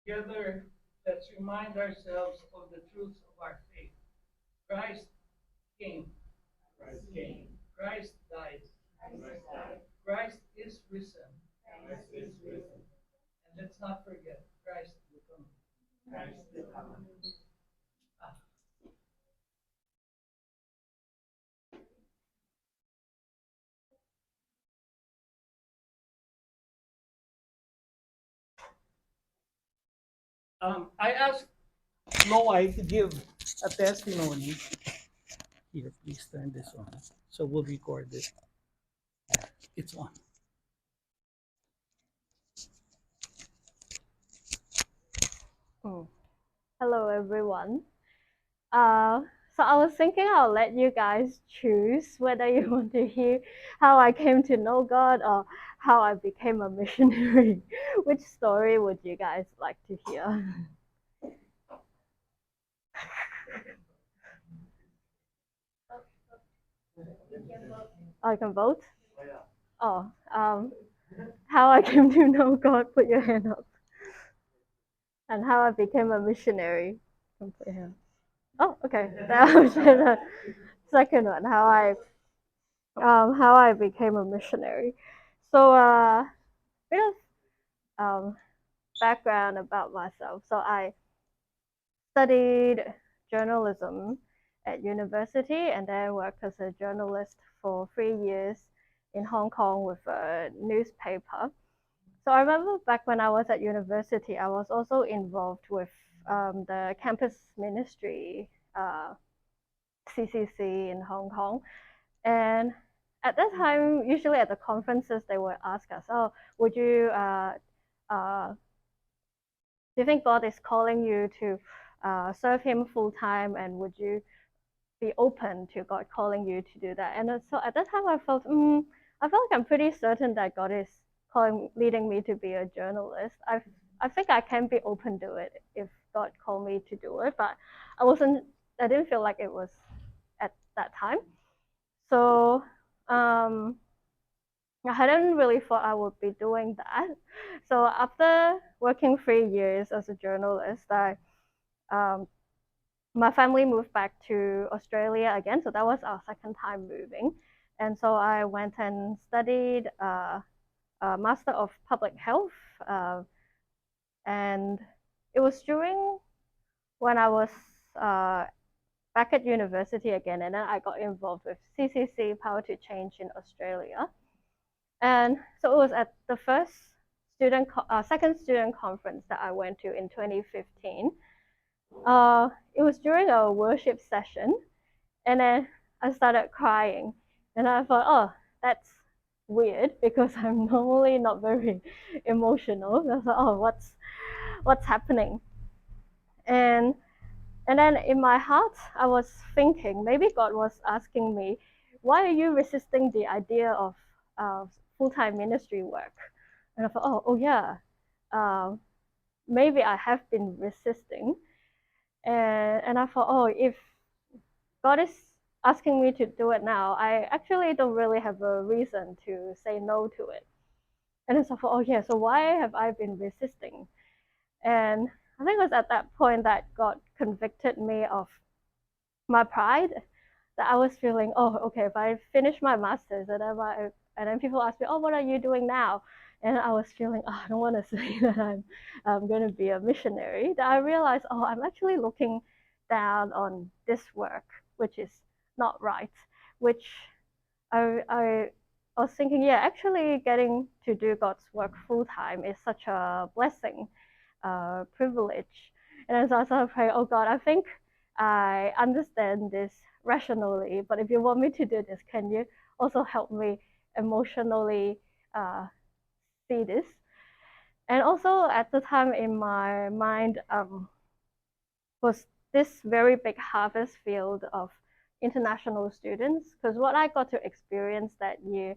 Together, let's remind ourselves of the truths of our faith. Christ came. Christ came. Christ died. Christ died. Christ is risen. Christ is risen. And let's not forget, Christ will come. Christ will come. Ah, I asked Lo Wei to give a testimony. Here, please turn this on. So we'll record it. It's on. Oh, hello everyone. Uh, so I was thinking I'll let you guys choose whether you want to hear how I came to know God or how I became a missionary. Which story would you guys like to hear? I can vote. Oh, how I came to know God. Put your hand up. And how I became a missionary. Can put your hand. Oh, okay. That was the second one. How I became a missionary. So bit of background about myself. So I studied journalism at university and then worked as a journalist for 3 years in Hong Kong with a newspaper. So I remember back when I was at university, I was also involved with the campus ministry, CCC in Hong Kong. And at that time, usually at the conferences, they would ask us, "Oh, would you uh, do you think God is calling you to serve Him full time, and would you be open to God calling you to do that?" And so at that time, I felt like I'm pretty certain that God is leading me to be a journalist. I think I can be open to it if God called me to do it, but I didn't feel like it was at that time. So um, I hadn't really thought I would be doing that. So after working 3 years as a journalist, um, my family moved back to Australia again. So that was our second time moving. And so I went and studied a Master of Public Health. And it was during when I was uh, back at university again. And then I got involved with CCC, Power to Change in Australia. And so it was at the second student conference that I went to in 2015. It was during a worship session, and then I started crying, and I thought, oh, that's weird because I'm normally not very emotional. I thought, oh, what's happening? And and then in my heart, I was thinking maybe God was asking me, why are you resisting the idea of full-time ministry work? And I thought, oh yeah, uh, maybe I have been resisting. And I thought, oh, if God is asking me to do it now, I actually don't really have a reason to say no to it. And then so I thought, oh yeah, so why have I been resisting? And I think it was at that point that God convicted me of my pride, that I was feeling, oh, okay, if I finish my master's and then people ask me, oh, what are you doing now? And I was feeling, oh, I don't want to say that I'm going to be a missionary. That I realized, oh, I'm actually looking down on this work, which is not right, which I was thinking, yeah, actually getting to do God's work full time is such a blessing, privilege. And then so I started praying, oh God, I think I understand this rationally, but if you want me to do this, can you also help me emotionally see this? And also at the time in my mind was this very big harvest field of international students, because what I got to experience that year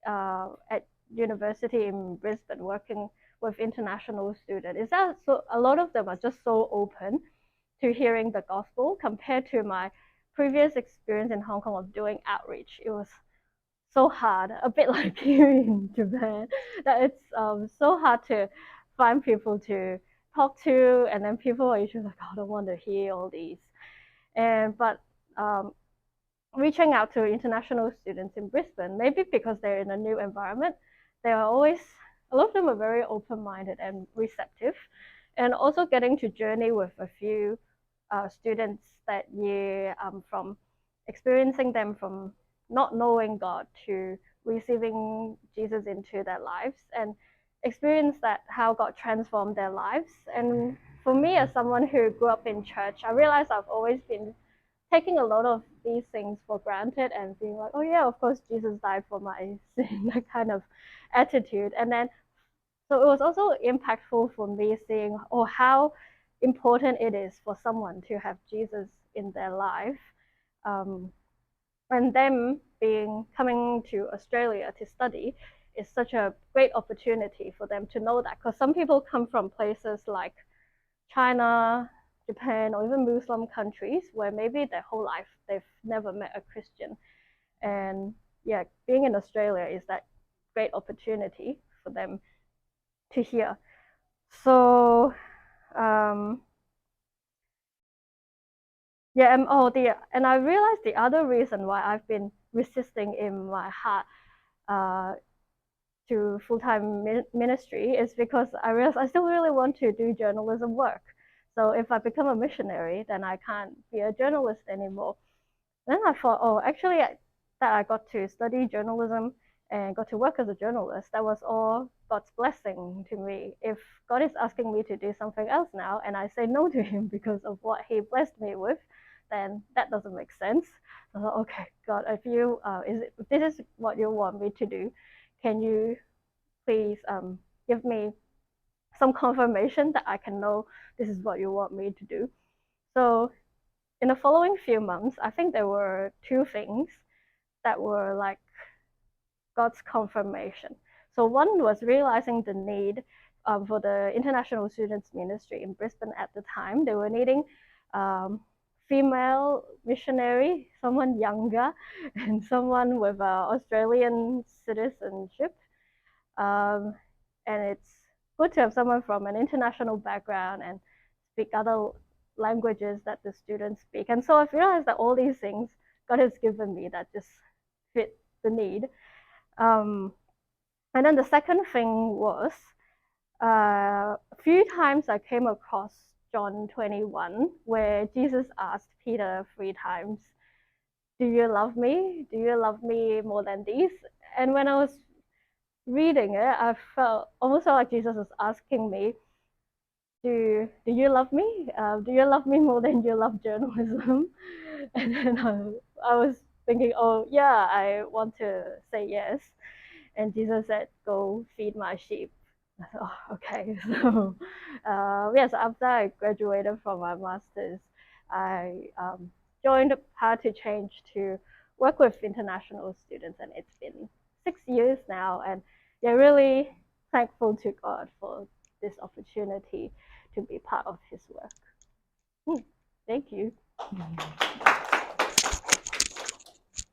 at university in Brisbane working with international students is that so a lot of them are just so open to hearing the gospel compared to my previous experience in Hong Kong of doing outreach. It was so hard, a bit like here in Japan, that it's so hard to find people to talk to, and then people are usually like, oh, I don't want to hear all these. But reaching out to international students in Brisbane, maybe because they're in a new environment, they are always, a lot of them are very open-minded and receptive, and also getting to journey with a few students that year, from experiencing them from not knowing God to receiving Jesus into their lives, and experience that how God transformed their lives. And for me, as someone who grew up in church, I realized I've always been taking a lot of these things for granted and being like, oh yeah, of course Jesus died for my sin, that kind of attitude. And then so it was also impactful for me seeing, oh, how important it is for someone to have Jesus in their life. And them coming to Australia to study is such a great opportunity for them to know that, because some people come from places like China, Japan, or even Muslim countries where maybe their whole life they've never met a Christian. And yeah, being in Australia is that great opportunity for them to hear. So yeah, and I realized the other reason why I've been resisting in my heart to full-time ministry is because I realized I still really want to do journalism work. So if I become a missionary, then I can't be a journalist anymore. Then I thought, oh, actually, that I got to study journalism and got to work as a journalist, that was all God's blessing to me. If God is asking me to do something else now and I say no to him because of what he blessed me with, then that doesn't make sense. So I thought, okay, God, if this is what you want me to do, can you please give me some confirmation that I can know this is what you want me to do? So in the following few months, I think there were two things that were like God's confirmation. So one was realizing the need for the international students ministry in Brisbane at the time. They were needing female missionary, someone younger, and someone with Australian citizenship. And it's good to have someone from an international background and speak other languages that the students speak. And so I've realized that all these things God has given me that just fit the need. And then the second thing was a few times I came across John 21, where Jesus asked Peter 3 times, do you love me? Do you love me more than these? And when I was reading it, I almost felt like Jesus was asking me, do you love me? Do you love me more than you love journalism? And then I was thinking, oh yeah, I want to say yes. And Jesus said, go feed my sheep. I thought, oh, okay. So yes, after I graduated from my master's, I joined How to Change to work with international students, and it's been 6 years now. And yeah, really thankful to God for this opportunity to be part of his work. Thank you.